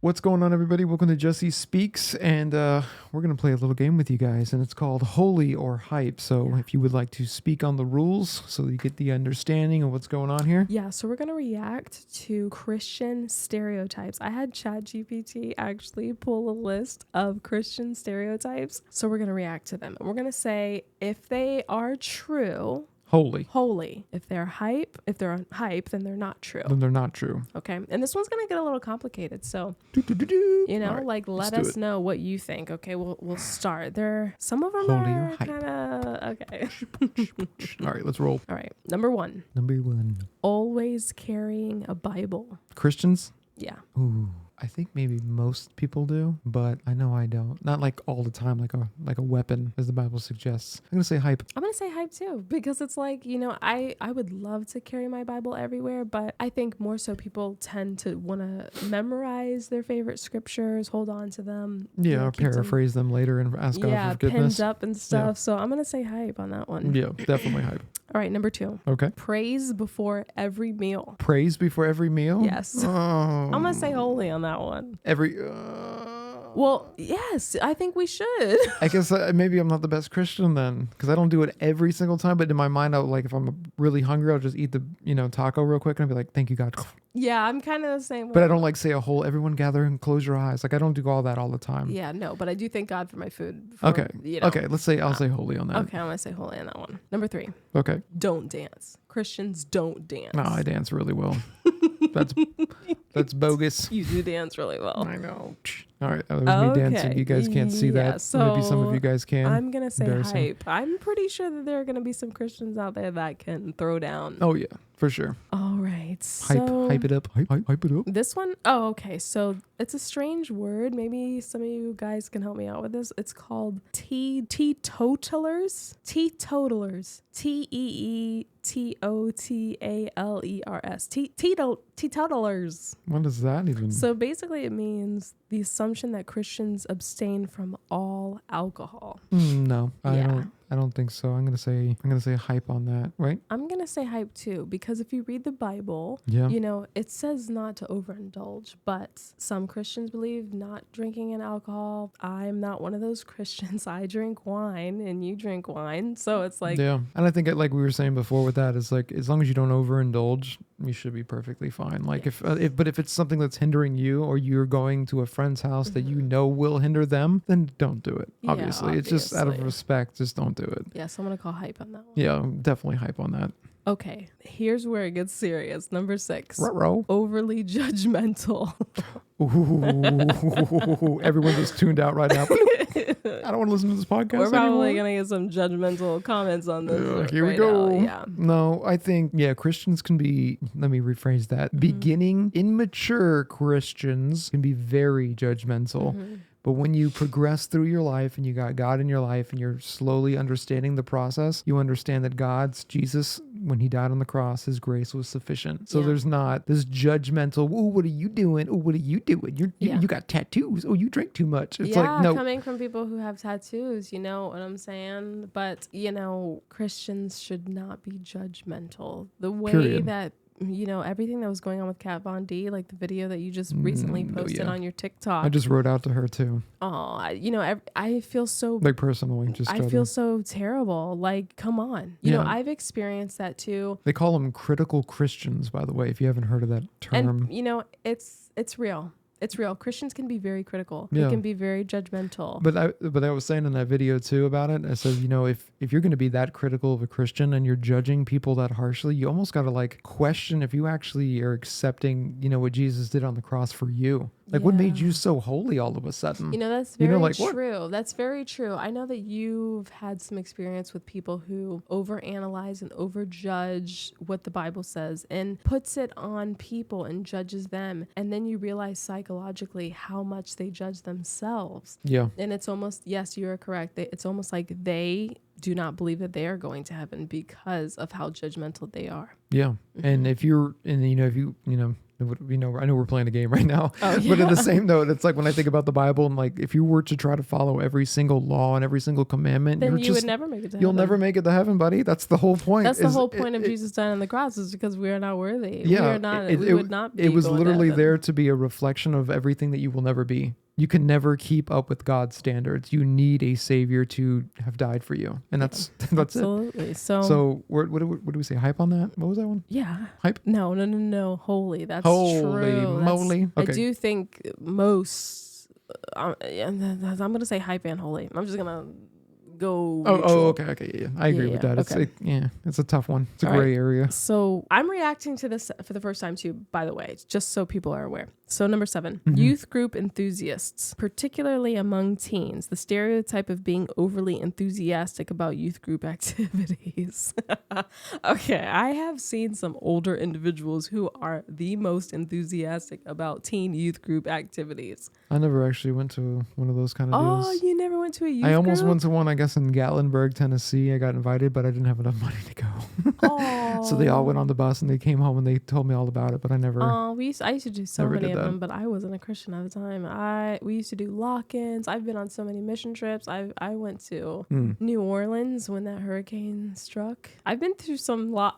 What's going on, everybody? Welcome to Jesse Speaks, and we're going to play a little game with you guys, and it's called Holy or Hype. So if you would like to speak on the rules so you get the understanding of what's going on here. Yeah, so we're going to react to Christian stereotypes. I had ChatGPT actually pull a list of Christian stereotypes, so we're going to react to them. And we're going to say if they are true... Holy. If they're hype, then they're not true. Then they're not true. Okay. And this one's going to get a little complicated. So, Right, let us know what you think. Okay, we'll start. Some of them Holy are or hype. kind of, okay. All right, let's roll. All right. Number one. Always carrying a Bible. Christians? Yeah. Ooh. I think maybe most people do, but I know I don't. Not like all the time, like a weapon, as the Bible suggests. I'm gonna say hype. I'm gonna say hype too, because it's like, I would love to carry my Bible everywhere, but I think more so people tend to want to memorize their favorite scriptures, hold on to them. Yeah, or paraphrase them later and ask God for forgiveness. Pins up and stuff. Yeah. So I'm gonna say hype on that one. Yeah, definitely hype. All right, number two. Okay. Praise before every meal. Praise before every meal? Yes. I'm gonna say holy on that one. Well, yes, I think we should. I guess maybe I'm not the best Christian then, because I don't do it every single time. But in my mind, if I'm really hungry, I'll just eat the taco real quick and I'll be like, "Thank you, God." Yeah, I'm kind of the same way. But I don't say a whole everyone gather and close your eyes. I don't do all that all the time. Yeah, no, but I do thank God for my food. Okay. Okay, I'll say holy on that. Okay, I'm gonna say holy on that one. Number three. Okay. Don't dance. Christians don't dance. No, I dance really well. That's bogus. You do dance really well. I know. All right, that was me dancing. You guys can't see that. So maybe some of you guys can. I'm going to say hype. I'm pretty sure that there are going to be some Christians out there that can throw down. Oh, yeah, for sure. All right. Hype it up. Hype it up. This one, okay. So it's a strange word. Maybe some of you guys can help me out with this. It's called teetotalers. Teetotalers. Teetotalers. Teetotalers. What does that even? So basically it means the assumption that Christians abstain from all alcohol. No, I don't think so. I'm gonna say hype on that, right? I'm gonna say hype too, because if you read the Bible, it says not to overindulge, but some Christians believe not drinking in alcohol. I'm not one of those Christians. I drink wine and you drink wine, so it's like and I think like we were saying before with that, it's like as long as you don't overindulge, you should be perfectly fine. Like if it's something that's hindering you, or you're going to a friend's house that will hinder them, then don't do it. Obviously, it's just out of respect. Just don't do it. Yeah, so I'm gonna call hype on that one. Yeah, definitely hype on that. Okay, here's where it gets serious. Number 6. Ruh-roh. Overly judgmental. Ooh, everyone just tuned out right now. I don't want to listen to this podcast We're probably anymore. going to get some judgmental comments on this. Here we go. Now. Yeah. No, I think, Christians can be, let me rephrase that. Beginning, immature Christians can be very judgmental. But when you progress through your life and you got God in your life and you're slowly understanding the process, you understand that Jesus, when he died on the cross, his grace was sufficient. So there's not this judgmental, "Ooh, what are you doing? Oh, what are you doing? You got tattoos. Oh, you drink too much." It's like, no. Coming from people who have tattoos, you know what I'm saying? But, Christians should not be judgmental. The way that everything that was going on with Kat Von D, like the video that you just recently posted on your TikTok. I just wrote out to her too. Oh, I feel so personally, I feel so terrible. Like, come on. You know, I've experienced that too. They call them critical Christians, by the way, if you haven't heard of that term. And it's real. It's real. Christians can be very critical. They can be very judgmental. But I was saying in that video too about it, I said, if you're going to be that critical of a Christian and you're judging people that harshly, you almost got to question if you actually are accepting, what Jesus did on the cross for you. What made you so holy all of a sudden? That's very true. What? That's very true. I know that you've had some experience with people who overanalyze and overjudge what the Bible says and puts it on people and judges them. And then you realize psychologically how much they judge themselves. Yeah. And it's almost, yes, you're correct. It's almost like they do not believe that they are going to heaven because of how judgmental they are. Yeah. And if you You know, I know we're playing a game right now, Oh, but in the yeah. same note, it's like when I think about the Bible and like if you were to try to follow every single law and every single commandment, Then you're you just would never make it to you'll heaven. never make it to heaven, buddy. That's the whole point. That's the whole point of Jesus dying on the cross, is because we are not worthy. Yeah, we are not. We would not be. It was going to literally heaven. there to be a reflection of everything that you will never be. You can never keep up with God's standards. You need a savior to have died for you, and that's that's it. Absolutely. So What do we say? Hype on that? What was that one? yeah. Hype? No. Holy. That's Holy true. moly. I Okay. do think most. I'm gonna say hype and holy. I'm just gonna go. Okay. Yeah. I agree with that. okay. It's a tough one. It's a All gray right. area. So I'm reacting to this for the first time too, by the way, just so people are aware. So number 7, Mm-hmm. youth group enthusiasts, particularly among teens, the stereotype of being overly enthusiastic about youth group activities. Okay, I have seen some older individuals who are the most enthusiastic about teen youth group activities. I never actually went to one of those kind of Oh, deals. you never went to a youth I almost group? went to one, I guess, in Gatlinburg, Tennessee. I got invited, but I didn't have enough money to go. Oh. So they all went on the bus and they came home and they told me all about it, but I never. I used to do so Never many did of that. them, but I wasn't a Christian at the time. We used to do lock-ins. I've been on so many mission trips. I went to New Orleans when that hurricane struck. I've been through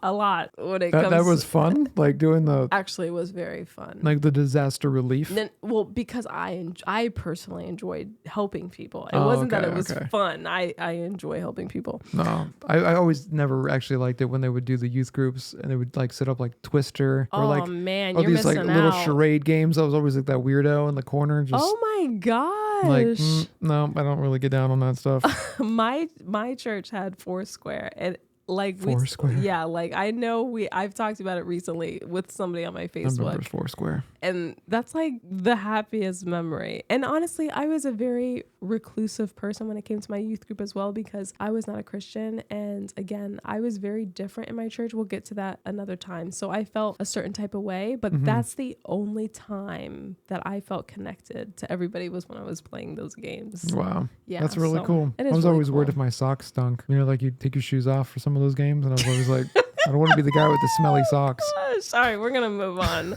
a lot when it comes. That was fun, like doing the Actually, it was very fun. like the disaster relief. Then, well, because I personally enjoyed helping people. It Oh, wasn't that okay, it was okay. fun. I enjoy helping people. No, I always never actually liked it when they would do the youth groups and they would like set up like Twister or Oh like man, or you're these like missing little out. charade games. I was always like that weirdo in the corner, just Oh my gosh. like no, I don't really get down on that stuff. my church had Foursquare, and like Foursquare. yeah, like I know I've talked about it recently with somebody on my I remember Facebook, Foursquare. and that's like the happiest memory. And honestly, I was a very reclusive person when it came to my youth group as well, because I was not a Christian, and again, I was very different in my church. We'll get to that another time. So I felt a certain type of way, but that's the only time that I felt connected to everybody, was when I was playing those games. Wow. Yeah, That's really so cool. it I is was really always worried cool. if my socks stunk. You know, like you take your shoes off for some of those games, and I was always like, I don't want to be the guy with the smelly socks. Sorry, we're gonna move on.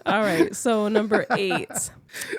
All right, so number 8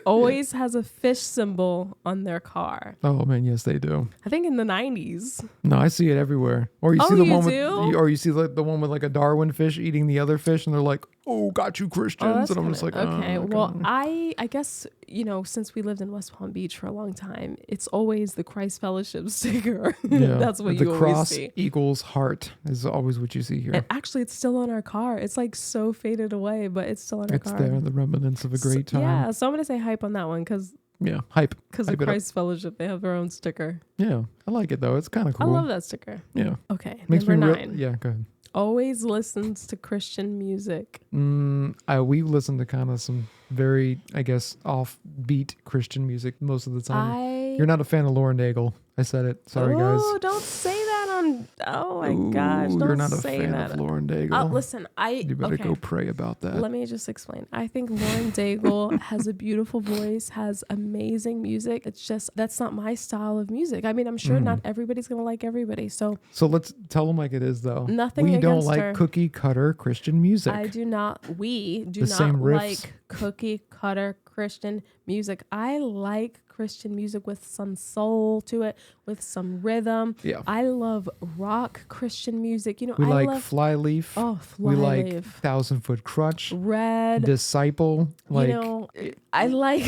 always has a fish symbol on their car. Oh man, yes they do. I think in the 90s. No, I see it everywhere. Or you Oh, see the you one do? with, or you see like the one with like a Darwin fish eating the other fish, and they're like, "Oh, got you, Christians," that's and I'm just like, kinda- okay. "Oh, Well, okay." I guess, you know, since we lived in West Palm Beach for a long time, it's always the Christ Fellowship sticker. Yeah. That's what the you always cross see. equals heart is always what you see here. And actually, it's still on our car. It's like so faded away, but it's still on our It's car. there, the remnants of a great time. Yeah, so I'm gonna say hype on that one because Yeah, hype. the Hype it up. Christ Fellowship, they have their own sticker. Yeah, I like it though. It's kind of cool. I love that sticker. Yeah, Okay, makes number me 9. Yeah, go ahead. Always listens to Christian music. We listen to kind of some very, I guess, offbeat Christian music most of the time. You're not a fan of Lauren Daigle. I said it. Sorry, guys. Oh, don't say that on. Oh my Ooh, gosh, don't you're not a say fan that. of Lauren Daigle. Listen, You better go pray about that. Let me just explain. I think Lauren Daigle has a beautiful voice, has amazing music. It's just, that's not my style of music. I mean, I'm sure not everybody's going to like everybody. So let's tell them like it is, though. Nothing We don't against like her. cookie cutter Christian music. we do The not same riffs. like cookie cutter Christian music. I like Christian music with some soul to it, with some rhythm. Yeah. I love rock Christian music. You know, We I like love Flyleaf. Oh, We like Flyleaf. 1,000-Foot Crutch. Red. Disciple. Like you know, I like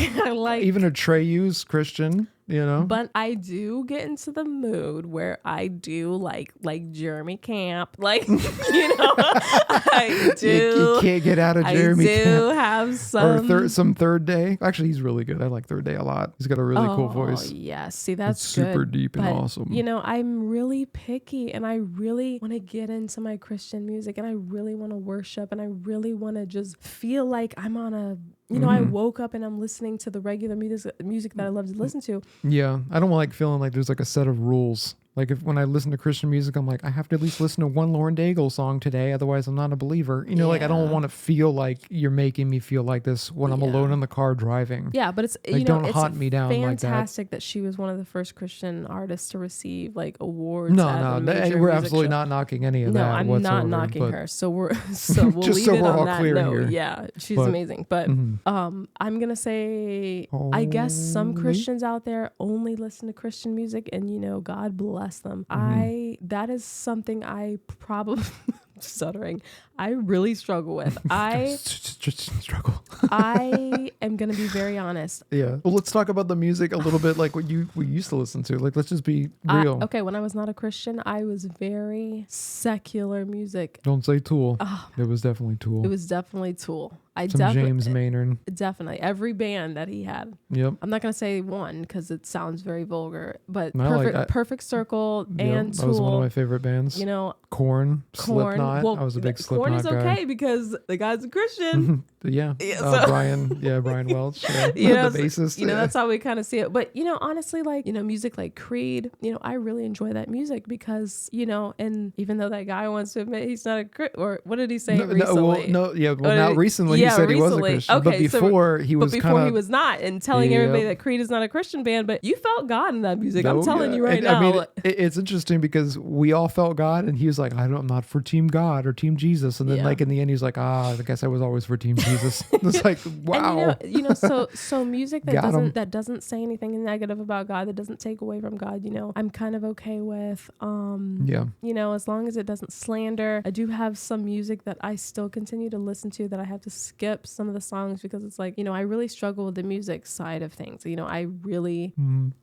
even Atreyu's Christian. You know. But I do get into the mood where I do like Jeremy Camp, like you know, I do. You can't get out of Jeremy I do Camp. have some. Or some Third Day. Actually, he's really good. I like Third Day a lot. He's got a really cool voice. Yeah, see, that's It's super good, deep and but, awesome. You know, I'm really picky, and I really want to get into my Christian music, and I really want to worship, and I really want to just feel like I'm on a. You know, I woke up and I'm listening to the regular music that I love to listen to. Yeah, I don't like feeling like there's like a set of rules. Like when I listen to Christian music, I'm like, I have to at least listen to one Lauren Daigle song today. Otherwise I'm not a believer. You know, like I don't want to feel like you're making me feel like this when I'm alone in the car driving. Yeah, but it's, like, you know, don't it's hunt me down like that. fantastic that she was one of the first Christian artists to receive like awards. No, at no, a major we're music absolutely show. not knocking any of No, that I'm whatsoever. not knocking but her. So we'll just leave so it we're on all that clear note. here. Yeah, she's But- amazing. But I'm gonna say I guess some Christians out there only listen to Christian music, and you know, God bless them. That is something I probably stuttering. I really struggle with. just struggle. I am gonna be very honest. Yeah. Well, let's talk about the music a little bit, like what we used to listen to. Like, let's just be real. Okay, when I was not a Christian, I was very secular music. Don't say Tool. It was definitely Tool. It was definitely Tool. Some James Maynard. Definitely every band that he had. Yep. I'm not gonna say one because it sounds very vulgar, but No, Perfect Circle and Tool. That was one of my favorite bands. You know, Korn, Slipknot. Well, I was a big Korn Slipknot is guy. okay because the guy's a Christian. Yeah. Brian Welch. Yeah. You know, the bassist. You know, that's how we kind of see it. But, you know, honestly, like, you know, music like Creed, you know, I really enjoy that music because, you know, and even though that guy wants to admit he's not or what did he say recently? Now recently he said he was a Christian. Okay, but before he was kind of. he was not, and telling everybody that Creed is not a Christian band, but you felt God in that music. I'm telling you right now. I mean, it's interesting because we all felt God, and he was like, I'm not for Team God or Team Jesus. And then like in the end, he's like, I guess I was always for Team Jesus. It's like, wow. And you know, so music that doesn't say anything negative about God, that doesn't take away from God, you know, I'm kind of okay with. You know, as long as it doesn't slander. I do have some music that I still continue to listen to that I have to skip some of the songs because it's like, you know, I really struggle with the music side of things. You know, I really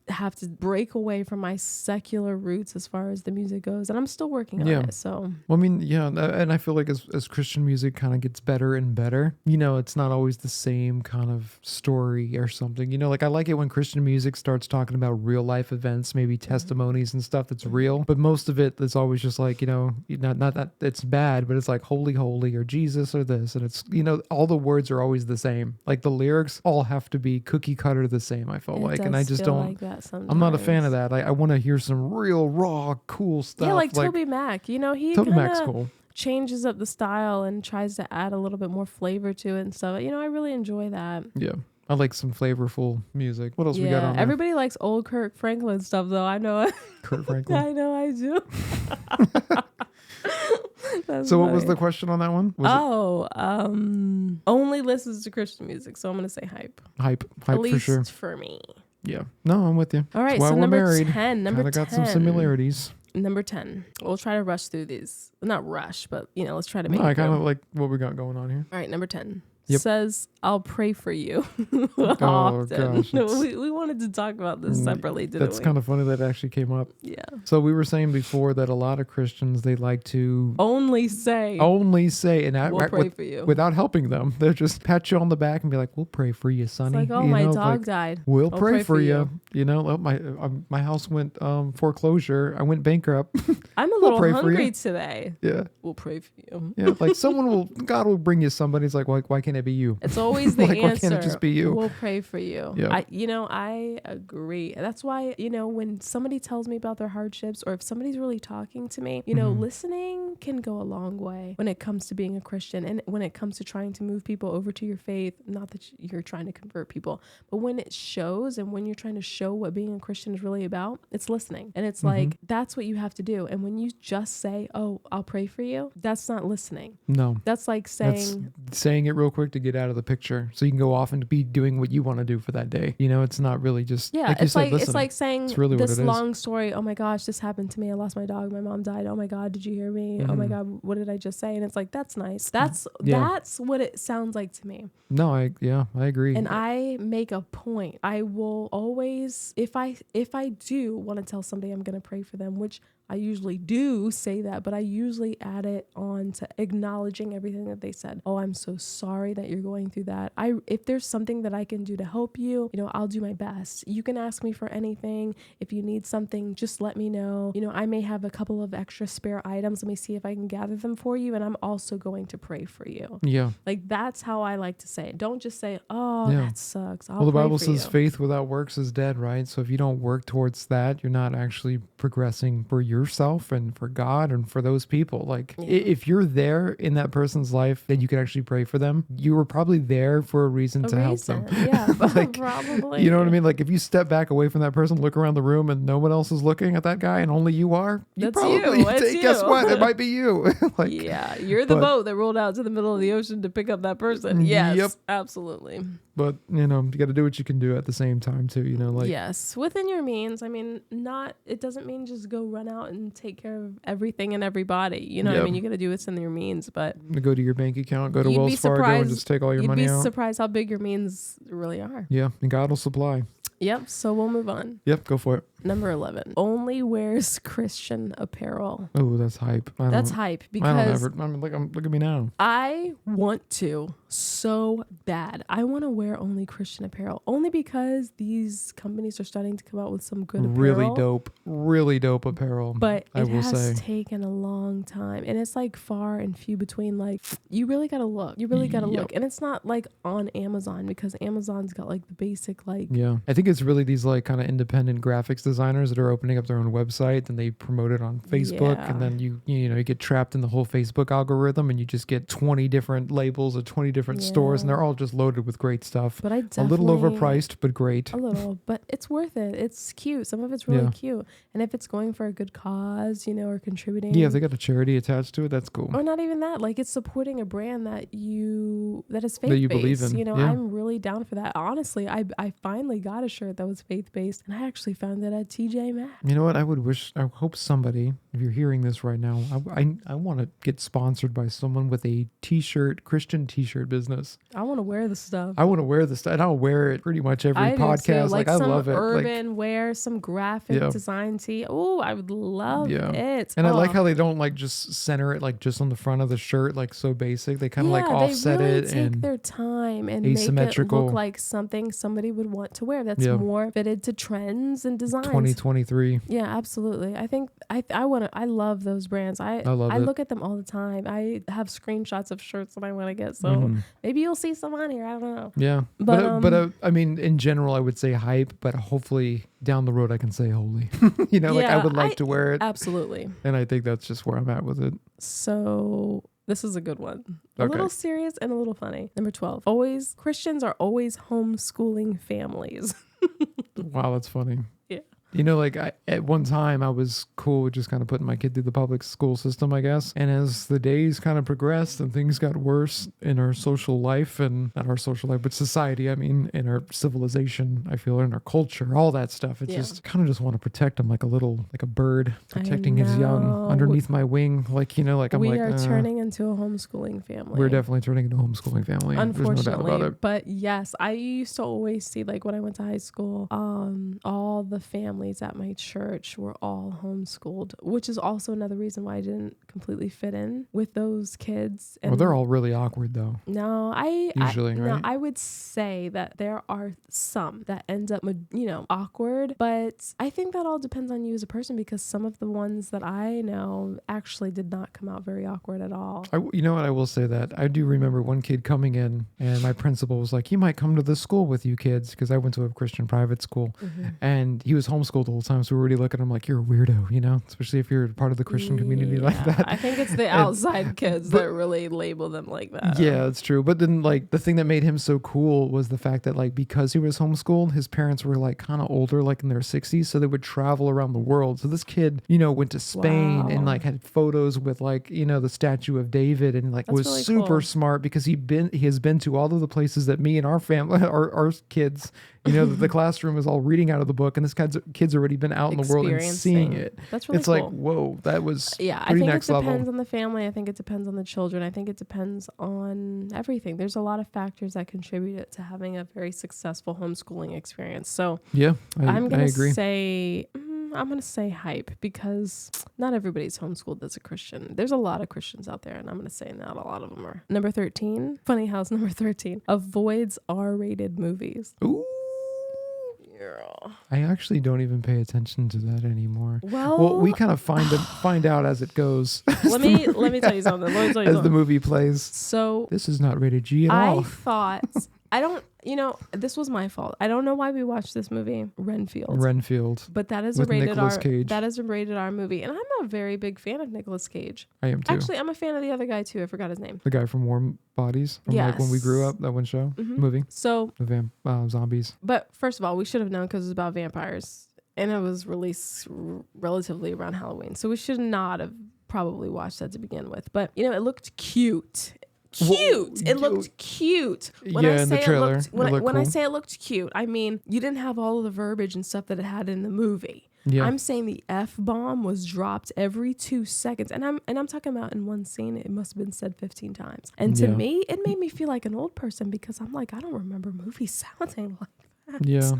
have to break away from my secular roots as far as the music goes, and I'm still working on it. So, well, I mean, and I feel like as Christian music kind of gets better and better, you know, it's not always the same kind of story or something. You know, like I like it when Christian music starts talking about real life events, maybe testimonies and stuff that's real, but most of it is always just like, you know, not that it's bad, but it's like holy or Jesus or this, and it's, you know, all the words are always the same. Like the lyrics all have to be cookie cutter the same, I felt like, and I just don't like that sometimes. I'm not a fan of that. I want to hear some real raw cool stuff. Yeah, like Toby Mac, you know, he Toby Mac's cool. Changes up the style and tries to add a little bit more flavor to it and stuff. You know, I really enjoy that. Yeah. I like some flavorful music. What else we got on there? Everybody likes old Kirk Franklin stuff, though. I know it. Kurt Franklin. I know I do. So what was the question on that one? Only listens to Christian music, so I'm gonna say hype. Hype At least for sure. For me. Yeah. No, I'm with you. All right, That's why so we're number married. 10. Number 10. Got some similarities. Number 10. We'll try to rush through these. Not rush, but you know, let's try to make it. I kind of like what we got going on here. All right, number 10. Yep. Says, I'll pray for you. Oh, gosh. We wanted to talk about this separately, didn't we? That's kind of funny that it actually came up. Yeah. So we were saying before that a lot of Christians, they like to only say, and we'll pray for you. Without helping them. They'll just pat you on the back and be like, we'll pray for you, sonny. It's like, you my know, dog like, died. We'll pray for you. You know, my house went foreclosure. I went bankrupt. I'm a little hungry today. Yeah. We'll pray for you. Yeah, like God will bring you somebody. It's like, why can't it be you? It's always the like, answer. Why can't it just be you? We'll pray for you. Yeah. I agree. That's why, you know, when somebody tells me about their hardships, or if somebody's really talking to me, you know, listening can go a long way when it comes to being a Christian, and when it comes to trying to move people over to your faith. Not that you're trying to convert people, but when it shows, and when you're trying to show what being a Christian is really about, it's listening. And it's like, that's what you have to do. And when you just say, oh, I'll pray for you, that's not listening. No. That's like saying it real quick to get out of the picture so you can go off and be doing what you want to do for that day. You know, it's not really just it's like saying really this long story. Oh my gosh, this happened to me. I lost my dog. My mom died. Oh my God, did you hear me? Oh my God, what did I just say? And it's like, that's nice. That's what it sounds like to me. No, I agree. And I make a point. I will always, if I do want to tell somebody I'm going to pray for them, which I usually do say that, but I usually add it on to acknowledging everything that they said. Oh, I'm so sorry that you're going through that. If there's something that I can do to help you, I'll do my best. You can ask me for anything. If you need something, just let me know. I may have a couple of extra spare items. Let me see if I can gather them for you. And I'm also going to pray for you. Yeah. Like, that's how I like to say it. Don't just say, oh, that sucks. Well, the Bible says you. faith without works is dead, right? So if you don't work towards that, you're not actually progressing for yourself and for God and for those people. Like, if you're there in that person's life that you can actually pray for them, you were probably there for a reason to help them. Yeah, like, probably. You know what I mean? Like, if you step back away from that person, look around the room and no one else is looking at that guy and only you are, That's probably you. It's guess you. what? It might be you. Like, yeah, you're the boat that rolled out to the middle of the ocean to pick up that person. Yes, absolutely. But, you got to do what you can do at the same time too, like. Yes, within your means. I mean, it doesn't mean just go run out and take care of everything and everybody. You know what I mean? You got to do what's in your means, but. Go to your bank account, go to Wells Fargo and just take all your money out. You'd be surprised how big your means really are. Yeah, and God will supply. Yep, so we'll move on. Yep, go for it. Number 11, only wears Christian apparel. Oh, that's hype. That's hype because look at me now. I want to so bad. I want to wear only Christian apparel only because these companies are starting to come out with some good apparel. Really dope apparel. But it has taken a long time, and it's like far and few between. Like, you really got to look. You really got to look. And it's not like on Amazon, because Amazon's got like the basic like. Yeah. I think it's really these like kind of independent graphics designers that are opening up their own website, and they promote it on Facebook, and then you get trapped in the whole Facebook algorithm, and you just get 20 different labels of 20 different stores, and they're all just loaded with great stuff. But a little overpriced, but great. A little, but it's worth it. It's cute. Some of it's really cute, and if it's going for a good cause, or contributing. Yeah, if they got a charity attached to it, that's cool. Or not even that. Like, it's supporting a brand that is faith-based. That you believe in. I'm really down for that. Honestly, I finally got a shirt that was faith-based, and I actually found it at TJ Maxx. You know what? I hope somebody, if you're hearing this right now, I want to get sponsored by someone with a Christian t-shirt business. I want to wear the stuff. I want to wear the stuff, and I'll wear it pretty much every podcast. Like I love it. Urban wear, some graphic design tee. Oh, I would love it. And I like how they don't like just center it like just on the front of the shirt, like so basic. They kind of like offset they really it take and their time and asymmetrical. Make it look like something somebody would want to wear. That's more fitted to trends and designs. 2023. Yeah, absolutely. I think I love those brands. I look at them all the time. I have screenshots of shirts that I want to get. So maybe you'll see some on here. I don't know. Yeah. But I mean, in general, I would say hype, but hopefully down the road I can say holy. Like I would like to wear it. Absolutely. And I think that's just where I'm at with it. So this is a good one. A little serious and a little funny. Number 12. Christians are always homeschooling families. Wow, that's funny. Yeah. Like at one time I was cool with just kind of putting my kid through the public school system, I guess. And as the days kind of progressed and things got worse in our social life, and not our social life, but society, I mean, in our civilization, I feel, in our culture, all that stuff. It's just kind of just want to protect him like a bird protecting his young underneath my wing. We are turning into a homeschooling family. We're definitely turning into a homeschooling family. Unfortunately. There's no doubt about it. But yes, I used to always see, like when I went to high school, all the families at my church were all homeschooled, which is also another reason why I didn't completely fit in with those kids. And they're all really awkward though. No, right? No, I would say that there are some that end up, awkward, but I think that all depends on you as a person, because some of the ones that I know actually did not come out very awkward at all. You know what? I will say that I do remember one kid coming in, and my principal was like, "You might come to the school with you kids," because I went to a Christian private school, and he was homeschooled the whole time. So we were already looking at him like, "You're a weirdo," especially if you're part of the Christian community like that. I think it's the outside kids that really label them like that. Yeah, it's true. But then like the thing that made him so cool was the fact that like because he was homeschooled, his parents were like kind of older, like in their 60s, so they would travel around the world. So this kid, went to Spain and like had photos with like, the statue of David, and like was really super smart because he has been to all of the places that me and our family, our kids, the classroom is all reading out of the book, and this kid's already been out in the world and seeing it. That's really cool. It's like, whoa, that was I think it depends on the family. I think it depends on the children. I think it depends on everything. There's a lot of factors that contribute to having a very successful homeschooling experience. So yeah, I'm going to say I'm going to say hype because not everybody's homeschooled as a Christian. There's a lot of Christians out there, and I'm going to say not a lot of them are. Number 13, funny house number 13, avoids R-rated movies. Ooh. I actually don't even pay attention to that anymore. Well, we kind of find out as it goes. Let me tell you something. As the movie plays. So this is not rated G at all. I thought this was my fault. I don't know why we watched this movie, Renfield. But that is a rated R. Cage. That is a rated R movie, and I'm a very big fan of Nicolas Cage. I am too. Actually, I'm a fan of the other guy too. I forgot his name. The guy from Warm Bodies. From like When We Grew Up, that one show, movie. So the zombies. But first of all, we should have known because it's about vampires, and it was released relatively around Halloween, so we should not have probably watched that to begin with. But it looked cute. It looked cute. When I say it looked cute, I mean you didn't have all of the verbiage and stuff that it had in the movie. Yeah. I'm saying the F-bomb was dropped every 2 seconds, and I'm talking about in one scene it must have been said 15 times. And to me, it made me feel like an old person because I'm like, I don't remember movies sounding like that. Yeah.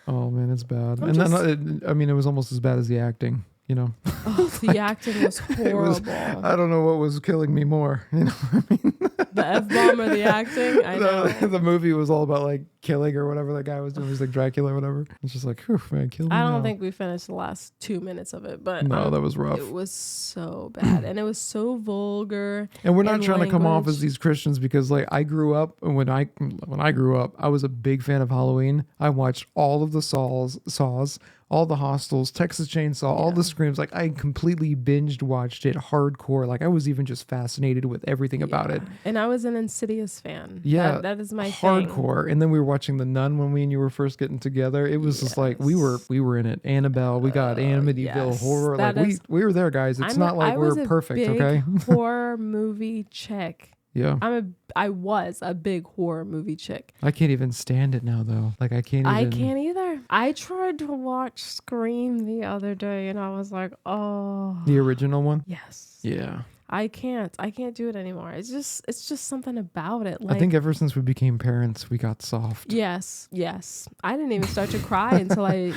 Oh man, it's bad. It was almost as bad as the acting. Oh, the acting was horrible. I don't know what was killing me more. The F-bomb or the acting? I know. The movie was all about like killing or whatever that guy was doing. He was like Dracula or whatever. It's just like, whew, man, kill me I don't think we finished the last 2 minutes of it, but no, that was rough. It was so bad, and it was so vulgar. And we're not trying to come off as these Christians because like I grew up, and when I grew up, I was a big fan of Halloween. I watched all of the Saws, all the Hostels, Texas Chainsaw, all the Screams. Like I completely binged watched it hardcore. Like I was even just fascinated with everything about it. And I was an Insidious fan. Yeah, that is my hardcore. thing. And then we were watching The Nun when we and you were first getting together. It was just like we were in it. Annabelle, we got Amityville Horror. Like we were there, guys. It's not like we're perfect, okay? Horror movie chick. Yeah. I was a big horror movie chick. I can't even stand it now though. Like I can't either. I tried to watch Scream the other day and I was like, oh. The original one? Yes. Yeah. I can't do it anymore. It's just something about it. Like, I think ever since we became parents, we got soft. Yes. I didn't even start to cry until I,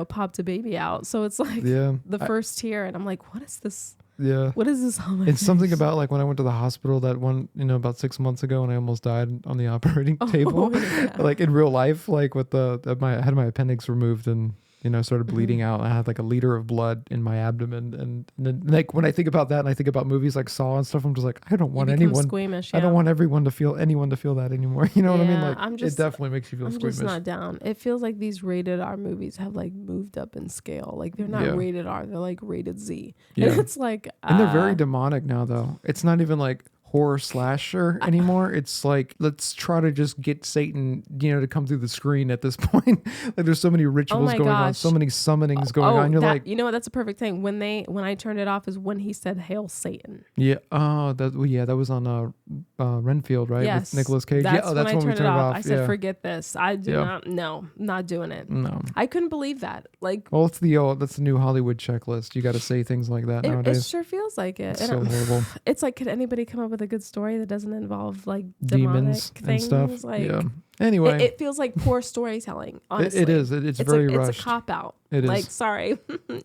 popped a baby out. So it's like the first tear and I'm like, what is this? Yeah. What is this on my It's face? something about like when I went to the hospital that one, about 6 months ago and I almost died on the operating table. Yeah. Like in real life, like with I had my appendix removed and, started bleeding out. I had like a liter of blood in my abdomen. And then like when I think about that and I think about movies like Saw and stuff, I'm just like, I don't want anyone squeamish. I don't want anyone to feel that anymore. You know what I mean? Like it definitely makes you feel squeamish. I'm just not down. It feels like these rated R movies have like moved up in scale. Like they're not rated R, they're like rated Z. Yeah. And it's like and they're very demonic now though. It's not even like horror slasher anymore. It's like, let's try to just get Satan, to come through the screen at this point. Like there's so many rituals going on, so many summonings going on. You're like, you know what? That's a perfect thing. When I turned it off is when he said, "Hail Satan." Yeah. Oh, that was on Renfield, right? Yes. With Nicolas Cage. That's when we turned it off. I said, yeah. "Forget this. I do not doing it." No. I couldn't believe that. Like, well, that's the new Hollywood checklist. You got to say things like that nowadays. It sure feels like it. It's so horrible. It's like, could anybody come up with a good story that doesn't involve like demonic things and stuff? Like, yeah. Anyway, it feels like poor storytelling. Honestly, it is. It's very rushed. It's a cop out. It is. Like, sorry,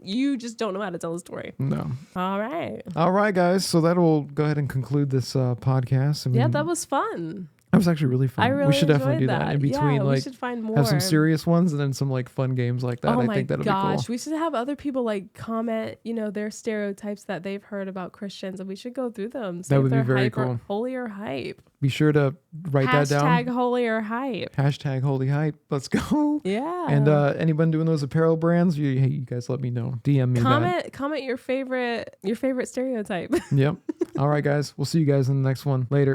you just don't know how to tell a story. No. All right, guys. So that'll go ahead and conclude this podcast. That was fun. That was actually really fun. I really we should definitely do that in between. Yeah, like, we should find more. Have some serious ones and then some like fun games like that. Oh I think that'll be cool. We should have other people like comment, their stereotypes that they've heard about Christians, and we should go through them. That would be very cool. Holy or hype. Be sure to write that down. Hashtag holy or hype. Hashtag holy hype. Let's go. Yeah. And anyone doing those apparel brands, you guys let me know. DM me. Comment your favorite stereotype. Yep. All right, guys. We'll see you guys in the next one. Later.